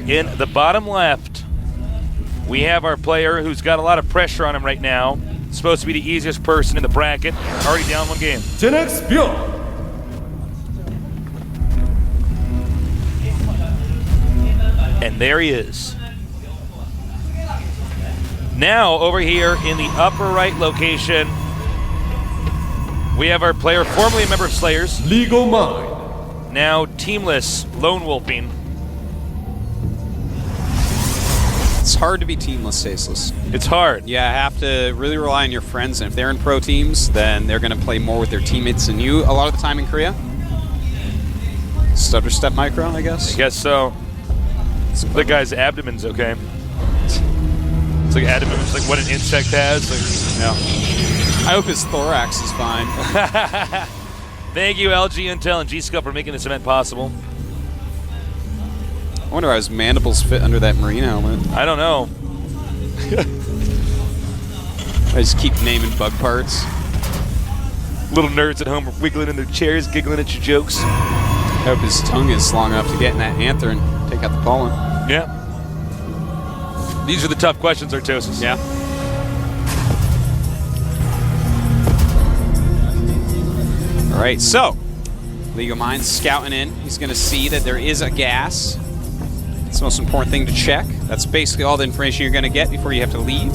in the bottom left, we have our player who's got a lot of pressure on him right now. Supposed to be the easiest person in the bracket. Already down one game. Byun. And there he is. Now, over here in the upper right location, we have our player, formerly a member of Slayers. LegalMind. Now teamless, lone wolfing. It's hard to be teamless, Staceless. It's hard. Yeah, I have to really rely on your friends, and if they're in pro teams, then they're going to play more with their teammates than you a lot of the time in Korea. Stutter step micro, I guess? I guess so. The guy's abdomen's okay. It's like abdomen, it's like what an insect has. Like, yeah. I hope his thorax is fine. Thank you, LG Intel and G-Scup, for making this event possible. I wonder how his mandibles fit under that marine helmet. I don't know. I just keep naming bug parts. Little nerds at home are wiggling in their chairs, giggling at your jokes. I hope his tongue is long enough to get in that anther and take out the pollen. Yeah. These are the tough questions, Artosis. Yeah. All right, so LegalMind scouting in. He's going to see that there is a gas. It's the most important thing to check. That's basically all the information you're going to get before you have to leave.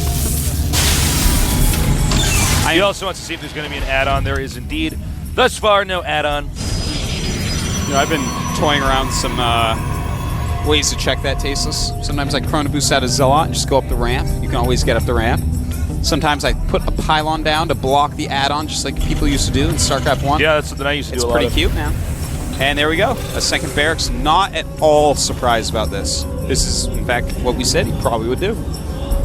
He also wants to see if there's going to be an add-on. There is indeed, thus far, no add-on. You know, I've been toying around some ways to check that, Tasteless. Sometimes I chrono boost out a Zealot and just go up the ramp. You can always get up the ramp. Sometimes I put a pylon down to block the add-on, just like people used to do in StarCraft 1. Yeah, that's something I used to do a lot of. It's pretty cute, man. And there we go. A second barracks. Not at all surprised about this. This is, in fact, what we said he probably would do.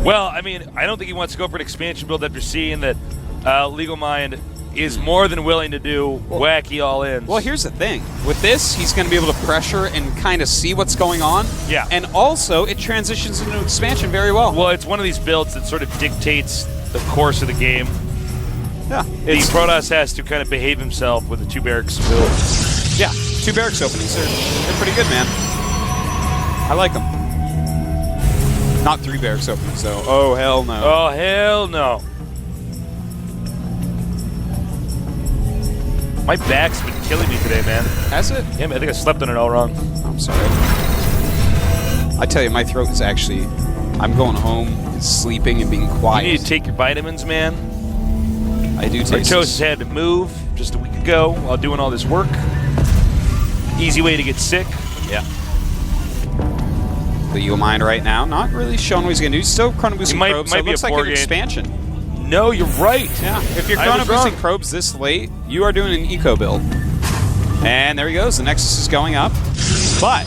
Well, I mean, I don't think he wants to go for an expansion build after seeing that LegalMind is more than willing to do wacky all-ins. Well, here's the thing. With this, he's going to be able to pressure and kind of see what's going on. Yeah. And also, it transitions into expansion very well. Well, it's one of these builds that sort of dictates the course of the game. Yeah. The Protoss has to kind of behave himself with the 2 barracks build. Yeah. 2 barracks openings. They're pretty good, man. I like them. Not 3 barracks openings, though. Oh, hell no. Oh, hell no. My back's been killing me today, man. Has it? Yeah, I think I slept on it all wrong. I'm sorry. I tell you, my throat is actually... I'm going home and sleeping and being quiet. You need to take your vitamins, man. I do take Artosis had to move just a week ago while doing all this work. Easy way to get sick. Yeah. LegalMind right now, not really showing what he's going to do. He's still chrono boosting probes, so it looks like an expansion. No, you're right. Yeah, if you're chrono boosting probes this late, you are doing an eco build. And there he goes. The Nexus is going up. But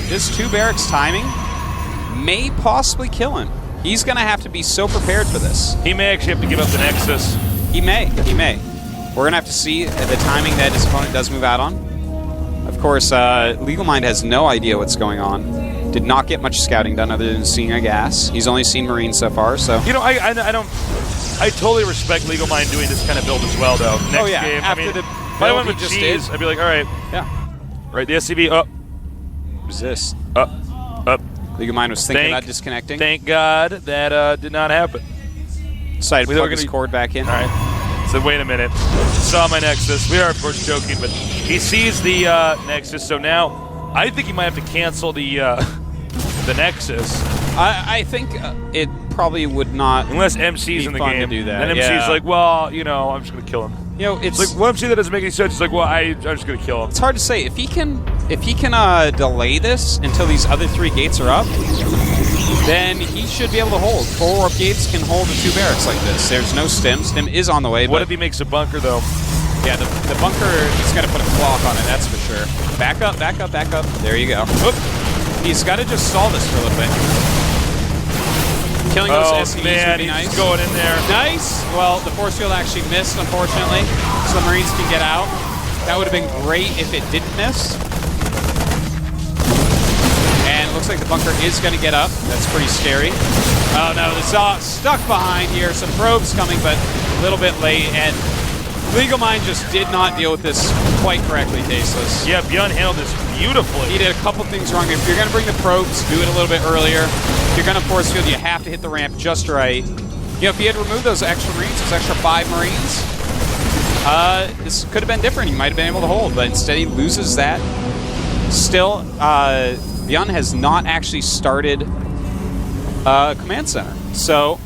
this 2 barracks timing may possibly kill him. He's going to have to be so prepared for this. He may actually have to give up the Nexus. He may. He may. We're going to have to see the timing that his opponent does move out on. Of course, LegalMind has no idea what's going on. Did not get much scouting done other than seeing a gas. He's only seen Marine so far, so... You know, I totally respect LegalMind doing this kind of build as well, though. Next game, after I mean, the if I went with G's, I'd be like, all right. Yeah. Right, the SCV, up. Resist. Up. LegalMind was thinking about disconnecting. Thank God that did not happen. Decided to plug his cord back in. All right. So wait a minute. Saw my Nexus. We are, of course, joking, but he sees the Nexus, so now I think he might have to cancel the Nexus. I think it probably would not. Unless MC's in the game. To do that. And MC's like, well, you know, I'm just going to kill him. You know, it's like, well, MC that doesn't make any sense. It's like, well, I'm just going to kill him. It's hard to say. If he can delay this until these other 3 gates are up, then he should be able to hold. 4 warp gates can hold the 2 barracks like this. There's no stim. Stim is on the way. What if he makes a bunker, though? Yeah, the bunker, he's got to put a clock on it, that's for sure. Back up, back up, back up. There you go. Oop. He's got to just stall this for a little bit. Killing those SCVs would be nice. He's going in there. Nice. Well, the force field actually missed, unfortunately, so the Marines can get out. That would have been great if it didn't miss. And it looks like the bunker is going to get up. That's pretty scary. Oh no, the Saw stuck behind here. Some probes coming, but a little bit late. And LegalMind just did not deal with this quite correctly, Tasteless. Yeah, Byun handled this beautifully. He did a couple things wrong. If you're going to bring the probes, do it a little bit earlier. If you're going to force field, you have to hit the ramp just right. You know, if he had removed those extra Marines, those extra 5 Marines, this could have been different. He might have been able to hold, but instead he loses that. Still, Byun has not actually started Command Center, so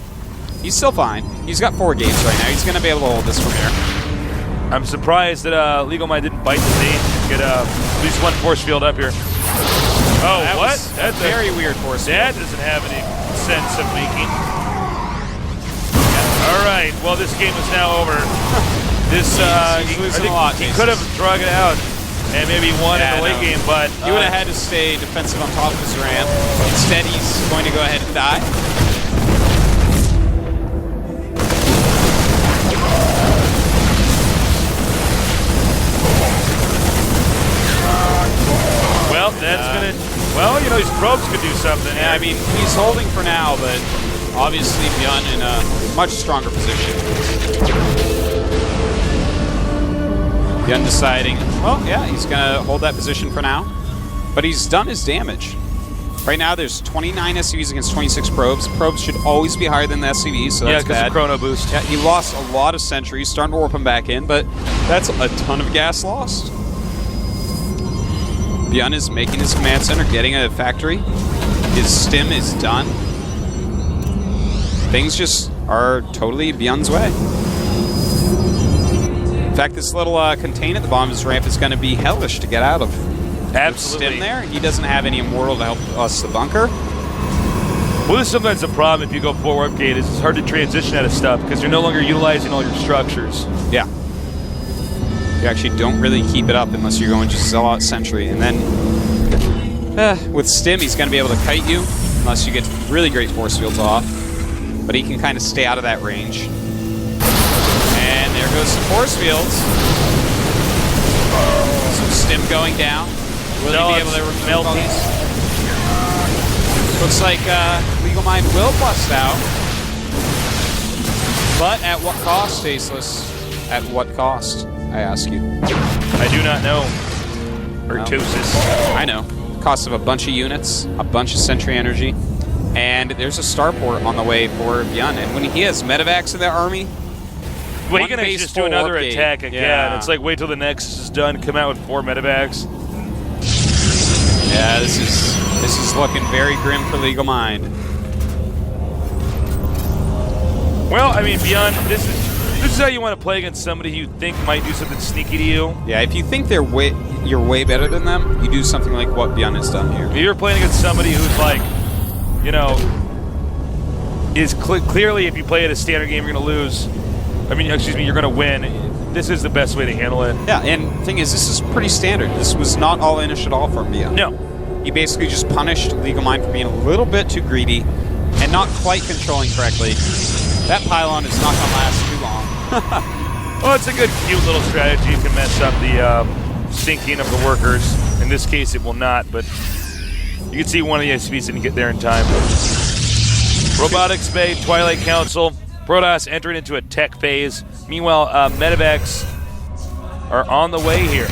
he's still fine. He's got 4 games right now. He's going to be able to hold this from here. I'm surprised that LegalMind didn't bite the bait and get at least one force field up here. Oh, That what? was That's very weird force field. That doesn't have any sense of making. All right. Well, this game is now over. This He's I losing think a lot, he Jason. could have drug it out and maybe won in the late game, but he would have had to stay defensive on top of his ramp. Instead, he's going to go ahead and die. well, that's gonna. Well, you know, these probes could do something. Yeah, I mean, he's holding for now, but obviously Byun in a much stronger position. Byun deciding, well, yeah, he's going to hold that position for now. But he's done his damage. Right now, there's 29 SCVs against 26 probes. Probes should always be higher than the SCVs, so yeah, that's because bad. of chrono boost. Yeah, he lost a lot of sentries, starting to warp him back in, but that's a ton of gas lost. Byun is making his command center, getting a factory. His stim is done. Things just are totally Byun's way. In fact, this little contain at the bottom of his ramp is going to be hellish to get out of. Absolutely. With stim there, he doesn't have any immortal to help us the bunker. Well, this is sometimes a problem if you go 4 warp gate. Is it's hard to transition out of stuff because you're no longer utilizing all your structures. Yeah. You actually don't really keep it up unless you're going just Zealot Sentry. And then with Stim, he's going to be able to kite you unless you get really great force fields off. But he can kind of stay out of that range. And there goes some force fields. Some Stim going down. Will he be able to remove all these? Looks like LegalMind will bust out. But at what cost, Tasteless? At what cost, I ask you? I do not know. Artosis. I know. Cost of a bunch of units, a bunch of sentry energy, and there's a starport on the way for Byun. And when he has medevacs in their army, Well, he can actually just do another attack again. Yeah. It's like wait till the Nexus is done, come out with 4 medevacs. Yeah, this is looking very grim for LegalMind. Well, I mean, Byun, this is how you want to play against somebody who you think might do something sneaky to you. Yeah, if you think you're way better than them, you do something like what Byun has done here. If you're playing against somebody who's like, you know, is clearly if you play at a standard game you're going to lose. I mean, excuse me, you're going to win. This is the best way to handle it. Yeah, and the thing is, this is pretty standard. This was not all Inish at all from Byun. No. He basically just punished LegalMind for being a little bit too greedy and not quite controlling correctly. That pylon is not going to last too long. Well, it's a good, cute little strategy. You can mess up the sinking of the workers. In this case, it will not, but you can see one of the SCVs didn't get there in time. Robotics Bay, Twilight Council, Protoss entering into a tech phase. Meanwhile, medevacs are on the way here.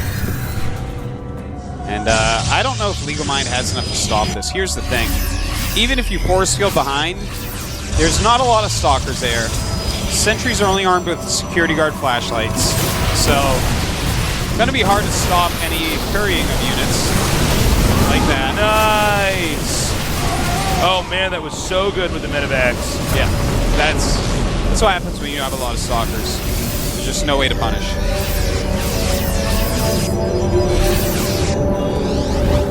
And I don't know if LegalMind has enough to stop this. Here's the thing. Even if you force field behind, there's not a lot of stalkers there. Sentries are only armed with security guard flashlights. So it's going to be hard to stop any currying of units like that. Nice! Oh man, that was so good with the medevacs. Yeah, that's what happens when you have a lot of stalkers. There's just no way to punish.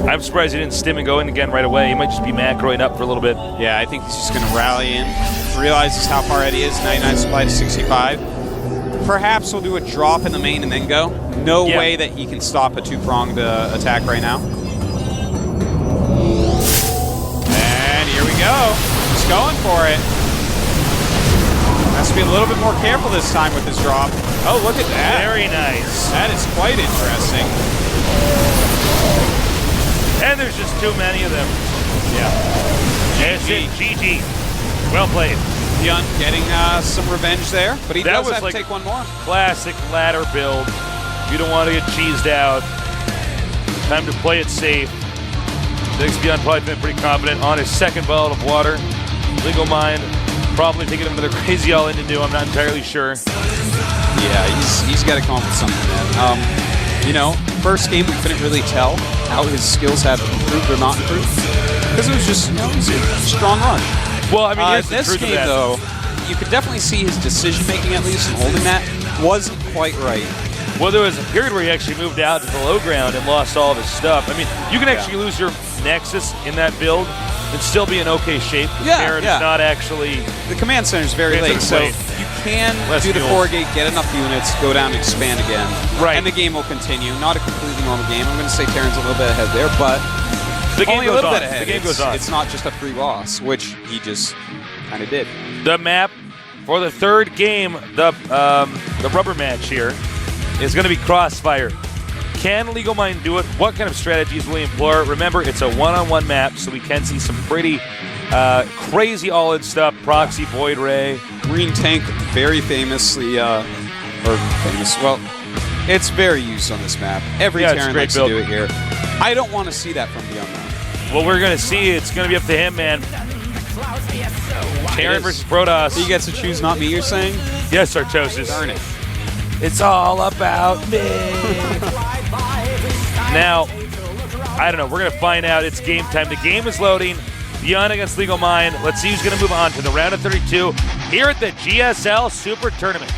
I'm surprised he didn't stim and go in again right away. He might just be macroing up for a little bit. Yeah, I think he's just going to rally in. Realizes how far ahead he is. 99 supply to 65. Perhaps he'll do a drop in the main and then go. No way that he can stop a 2-pronged attack right now. And here we go. He's going for it. Has to be a little bit more careful this time with his drop. Oh, look at that. Very nice. That is quite interesting. And there's just too many of them. Yeah. That's it. GG. Well played. Byun getting some revenge there, but he That does was have like to take one more. Classic ladder build. You don't want to get cheesed out. Time to play it safe. Thinks Byun probably been pretty confident on his second bottle of water. LegalMind probably thinking of another crazy all-in to do. I'm not entirely sure. Yeah, he's got to come up with something, man. You know, first game we couldn't really tell how his skills have improved or not improved because it was just, you know, it was a strong run. Well, I mean, here's the this truth of game that. though, you could definitely see his decision making at least and holding that wasn't quite right. Well, there was a period where he actually moved out to the low ground and lost all of his stuff. I mean, you can actually lose your Nexus in that build and still be in okay shape. Baron is not actually... The command center is very late, so you can do the 4-gate, get enough units, go down and expand again. Right. And the game will continue. Not a completely normal game. I'm going to say Terran's a little bit ahead there, but The game only goes a little on. bit ahead. The game goes on. It's not just a free loss, which he just kind of did. The map for the third game, the rubber match here, is going to be Crossfire. Can LegalMind do it? What kind of strategies will he employ? Remember, it's a one-on-one map, so we can see some pretty crazy all-in stuff. Proxy, Void Ray. Green Tank, very famously, well, it's very used on this map. Every Terran likes to do it here. I don't want to see that from Byun, though. Well, we're going to see. It's going to be up to him, man. Terran versus Protoss. He gets to choose, not me, you're saying? Yes, Artosis. Darn it. It's all about me. Now, I don't know. We're going to find out. It's game time. The game is loading. Byun against LegalMind. Let's see who's going to move on to the round of 32 here at the GSL Super Tournament.